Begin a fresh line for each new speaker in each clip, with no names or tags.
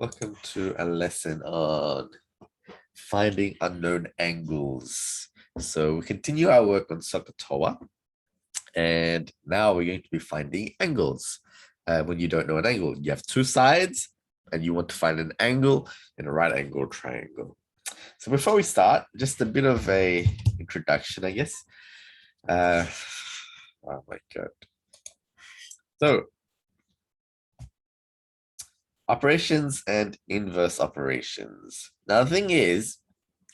Welcome to a lesson on finding unknown angles. So we continue our work on SOHCAHTOA, and now we're going to be finding angles. When you don't know an angle, you have two sides, and you want to find an angle in a right angle triangle. So before we start, just a bit of a introduction, I guess. Oh my God. So operations and inverse operations. Now the thing is,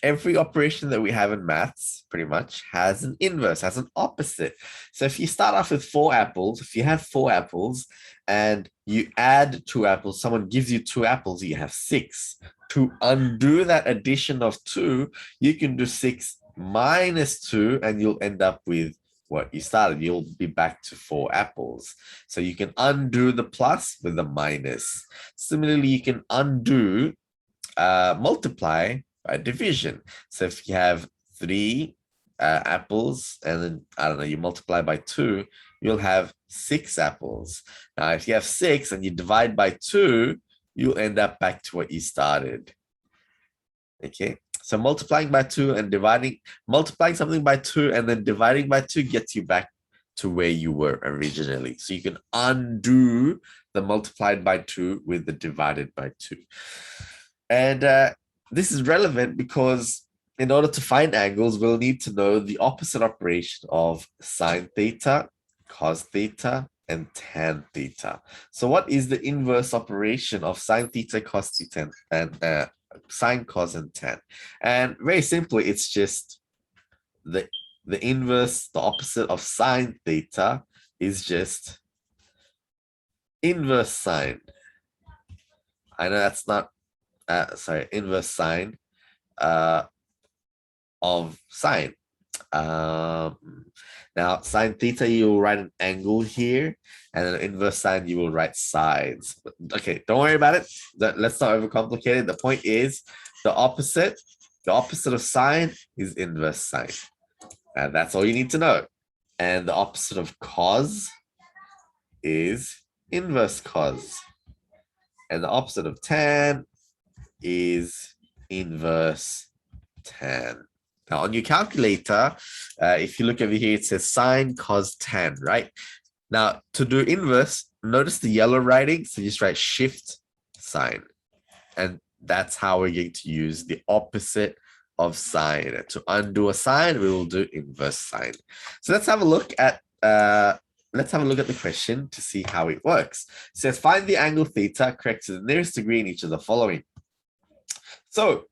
every operation that we have in maths pretty much has an inverse, has an opposite. So if you start off with 4 apples, if you have 4 apples and you add 2 apples, someone gives you 2 apples, you have 6. To undo that addition of 2, you can do 6 minus 2 and you'll end up with what you started. You'll be back to 4 apples. So you can undo the plus with the minus. Similarly, you can undo multiply by division. So if you have 3 apples and then, I don't know, you multiply by 2, you'll have 6 apples. Now, if you have 6 and you divide by 2, you'll end up back to what you started. Okay, so multiplying by 2 and multiplying something by 2 and then dividing by 2 gets you back to where you were originally. So you can undo the multiplied by 2 with the divided by 2. And this is relevant because in order to find angles, we'll need to know the opposite operation of sine theta, cos theta, and tan theta. So what is the inverse operation of sine theta, cos theta, and sine, cos, and tan? And very simply, it's just the inverse, the opposite of sine theta is just inverse sine. I know that's not inverse sine of sine. Now, sine theta, you will write an angle here, and then inverse sine, you will write sides. Okay, don't worry about it. Let's not overcomplicate it. The point is, the opposite of sine is inverse sine. And that's all you need to know. And the opposite of cos is inverse cos. And the opposite of tan is inverse tan. Now on your calculator, if you look over here, it says sine, cos, tan, right? Now to do inverse, notice the yellow writing, so just write shift sine. And that's how we're going to use the opposite of sine. To undo a sine, we will do inverse sine. So let's have a look at the question to see how it works. It says find the angle theta correct to the nearest degree in each of the following. So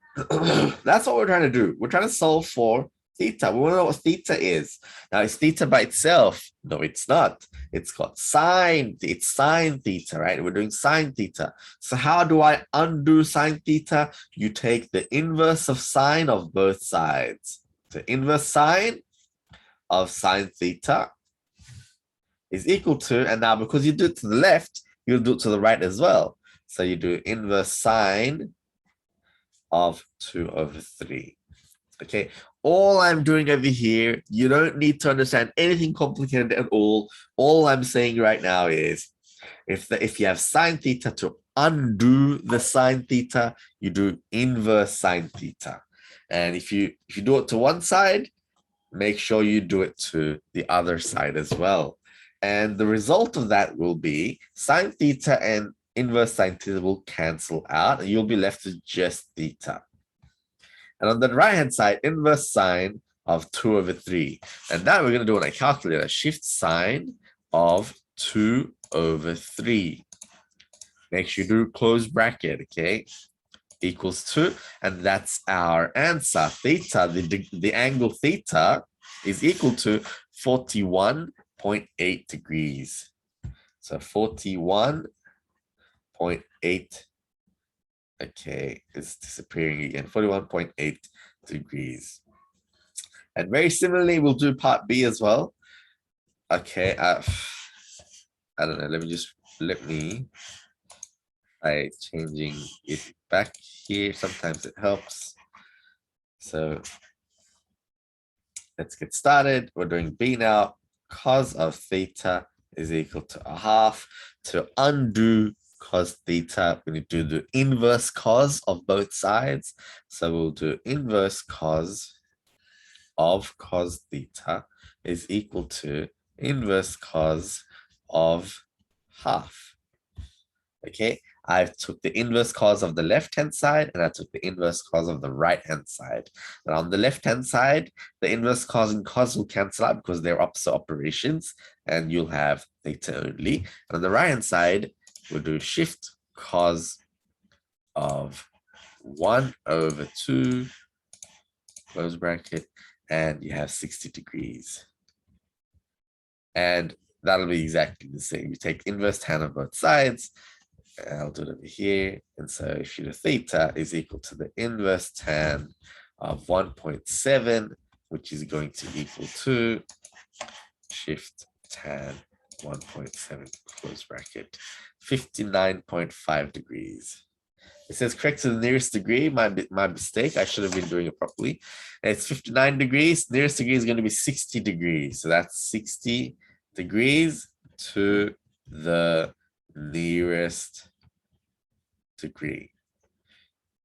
that's what we're trying to do. We're trying to solve for theta. We want to know what theta is. Now, is theta by itself? No, it's not. It's called sine. It's sine theta, right? We're doing sine theta. So how do I undo sine theta? You take the inverse of sine of both sides. The inverse sine of sine theta is equal to, and now because you do it to the left, you'll do it to the right as well. So you do inverse sine of 2/3. Okay, all I'm doing over here, you don't need to understand anything complicated at all. All I'm saying right now is if you have sine theta, to undo the sine theta, you do inverse sine theta. And if you do it to one side, make sure you do it to the other side as well. And the result of that will be sine theta and inverse sine theta will cancel out, and you'll be left with just theta. And on the right-hand side, inverse sine of 2/3. And now we're going to do on a calculator, shift sine of 2/3. Make sure you do close bracket, okay? Equals 2, and that's our answer. Theta, the angle theta is equal to 41.8 degrees. So 41.8. Okay, it's disappearing again. 41.8 degrees. And very similarly, we'll do part B as well. Okay, I don't know. Let me try changing it back here. Sometimes it helps. So let's get started. We're doing B now. Cos of theta is equal to 1/2. To undo cos theta, we need to do inverse cos of both sides. So we'll do inverse cos of cos theta is equal to inverse cos of half. Okay, I took the inverse cos of the left-hand side and I took the inverse cos of the right-hand side. And on the left-hand side, the inverse cos and cos will cancel out because they're opposite operations, and you'll have theta only. And on the right-hand side, we'll do shift cos of 1 over 2, close bracket, and you have 60 degrees. And that'll be exactly the same. You take inverse tan of both sides. I'll do it over here. And so if you do theta is equal to the inverse tan of 1.7, which is going to equal to shift tan 1.7, close bracket, 59.5 degrees. It says correct to the nearest degree. My mistake. I should have been doing it properly. And it's 59 degrees. Nearest degree is going to be 60 degrees. So that's 60 degrees to the nearest degree.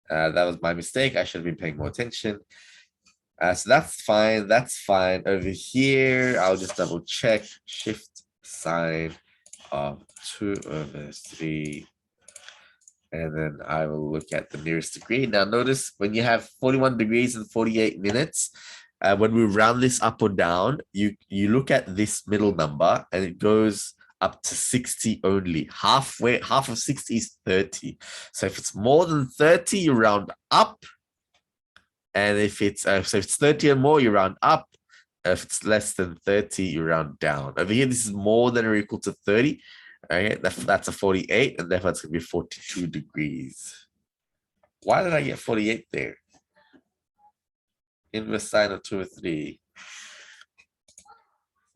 That was my mistake. I should have been paying more attention. So that's fine. That's fine. Over here, I'll just double check. Shift sine of 2 over 3. And then I will look at the nearest degree. Now notice when you have 41 degrees and 48 minutes, when we round this up or down, you look at this middle number and it goes up to 60 only. Half of 60 is 30. So if it's more than 30, you round up. And if it's so if it's 30 or more, you round up. If it's less than 30, you round down. Over here, this is more than or equal to 30. Okay, that's a 48, and therefore it's going to be 42 degrees. Why did I get 48 there? Inverse sine of 2 over 3.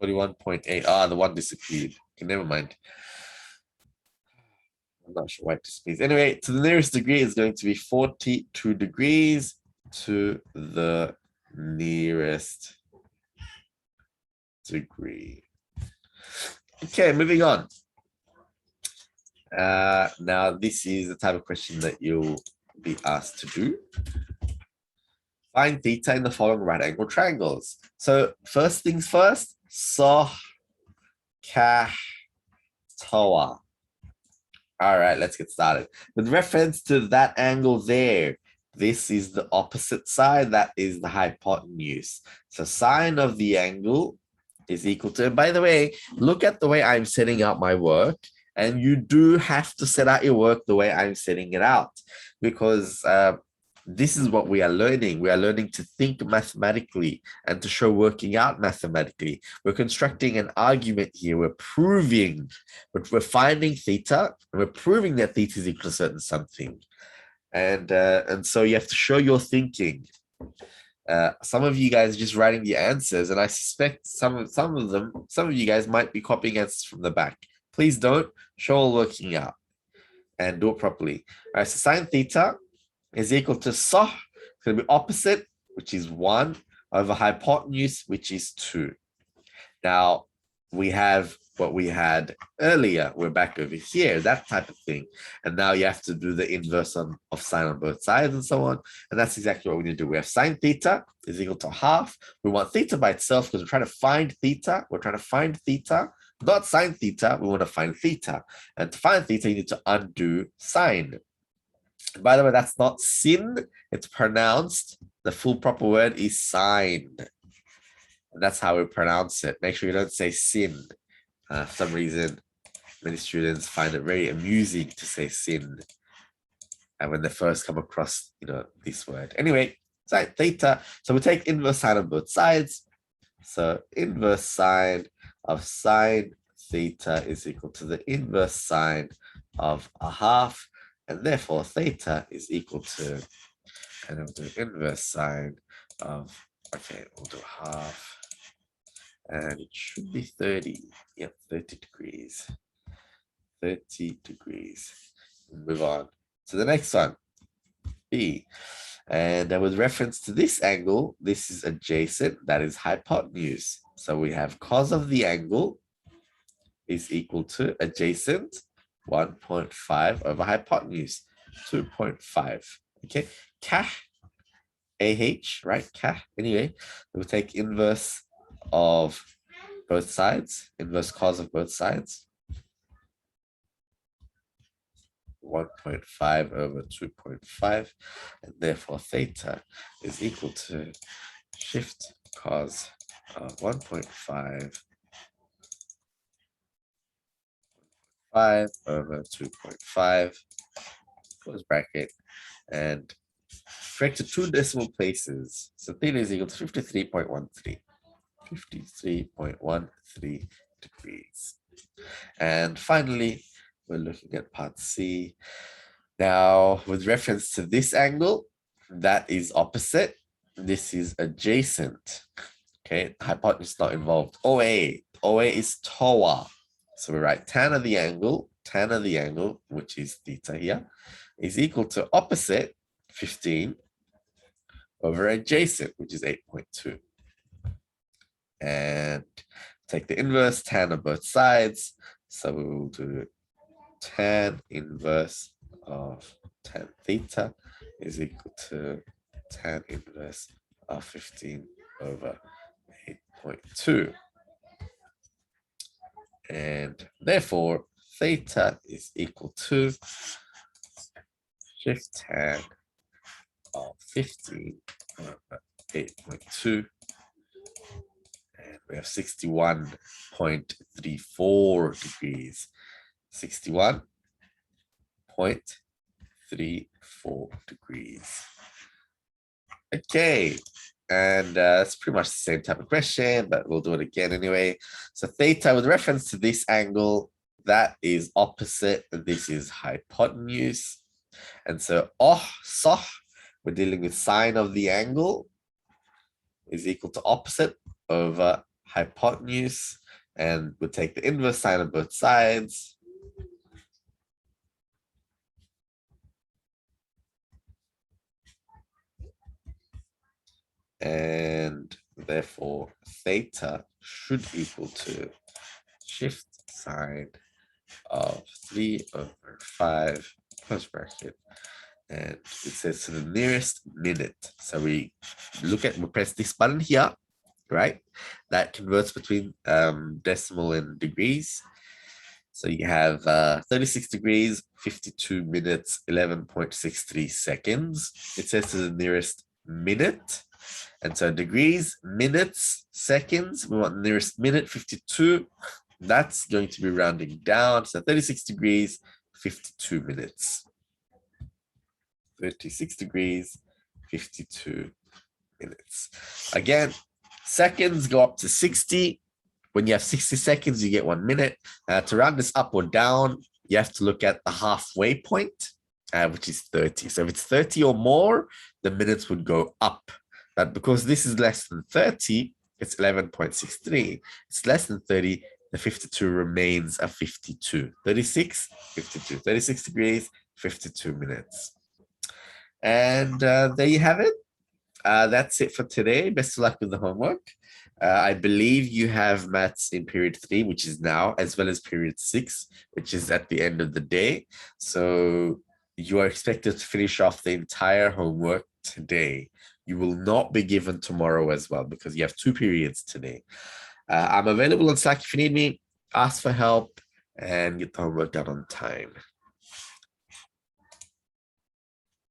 41.8. Ah, the one disappeared. Okay, never mind. I'm not sure why it disappears. Anyway, to the nearest degree is going to be 42 degrees to the nearest degree. Okay, moving on. Now this is the type of question that you'll be asked to do. Find theta in the following right angle triangles. So first things first, SOHCAHTOA. All right, let's get started. With reference to that angle there, this is the opposite side, that is the hypotenuse. So sine of the angle is equal to, and by the way, look at the way I'm setting out my work. And you do have to set out your work the way I'm setting it out, because this is what we are learning. We are learning to think mathematically and to show working out mathematically. We're constructing an argument here. We're proving, but we're finding theta, and we're proving that theta is equal to certain something. And so you have to show your thinking. Some of you guys are just writing the answers, and I suspect some of you guys might be copying answers from the back. Please don't. Show all working out and do it properly. All right, so sine theta is equal to SOH. It's going to be opposite, which is 1, over hypotenuse, which is 2. Now, we have what we had earlier. We're back over here, that type of thing. And now you have to do the inverse of sine on both sides and so on. And that's exactly what we need to do. We have sine theta is equal to half. We want theta by itself because we're trying to find theta. We're trying to find theta. Not sine theta, we want to find theta. And to find theta, you need to undo sine. And by the way, that's not sin, it's pronounced. The full proper word is sine. And that's how we pronounce it. Make sure you don't say sin. For some reason, many students find it very amusing to say sin. And when they first come across, this word. Anyway, sine theta. So we take inverse sine on both sides. So inverse sine of sine theta is equal to the inverse sine of a half, and therefore theta is equal to, and we'll do inverse sine of, okay, we'll do half, and it should be 30. Yep, 30 degrees. 30 degrees. Move on to the next one, B. And with reference to this angle, this is adjacent, that is hypotenuse. So we have cos of the angle is equal to adjacent 1.5 over hypotenuse, 2.5. Okay, cash, AH, right? Cash. Anyway, we'll take inverse of both sides, inverse cos of both sides. 1.5 over 2.5, and therefore theta is equal to shift cos of 1.5 over 2.5 close bracket, and correct to two decimal places. So theta is equal to 53.13. 53.13 degrees. And finally, we're looking at part C. Now, with reference to this angle, that is opposite. This is adjacent. Okay, hypotenuse not involved. OA is TOA. So we write tan of the angle, which is theta here, is equal to opposite 15 over adjacent, which is 8.2. And take the inverse tan of both sides. So we will do tan inverse of tan theta is equal to tan inverse of 15 over 8.2. And therefore, theta is equal to shift tan of 15 over 8.2. And we have 61.34 degrees. 61.34 degrees. Okay, and it's pretty much the same type of question, but we'll do it again anyway. So theta, with reference to this angle, that is opposite, this is hypotenuse. And so SOH, we're dealing with sine of the angle, is equal to opposite over hypotenuse, and we'll take the inverse sine of both sides. And therefore theta should equal to shift sine of 3 over 5 close bracket, and it says to the nearest minute. So we press this button here, right? That converts between decimal and degrees. So you have 36 degrees, 52 minutes, 11.63 seconds. It says to the nearest minute. And so degrees, minutes, seconds, we want the nearest minute, 52. That's going to be rounding down. So 36 degrees, 52 minutes. 36 degrees, 52 minutes. Again, seconds go up to 60. When you have 60 seconds, you get 1 minute. To round this up or down, you have to look at the halfway point, which is 30. So if it's 30 or more, the minutes would go up. But because this is less than 30, it's 11.63. It's less than 30, the 52 remains a 52. 36, 52. 36 degrees, 52 minutes. And there you have it. That's it for today. Best of luck with the homework. I believe you have maths in period 3, which is now, as well as period 6, which is at the end of the day. So you are expected to finish off the entire homework today. You will not be given tomorrow as well, because you have 2 periods today. I'm available on Slack if you need me. Ask for help and get the homework done on time.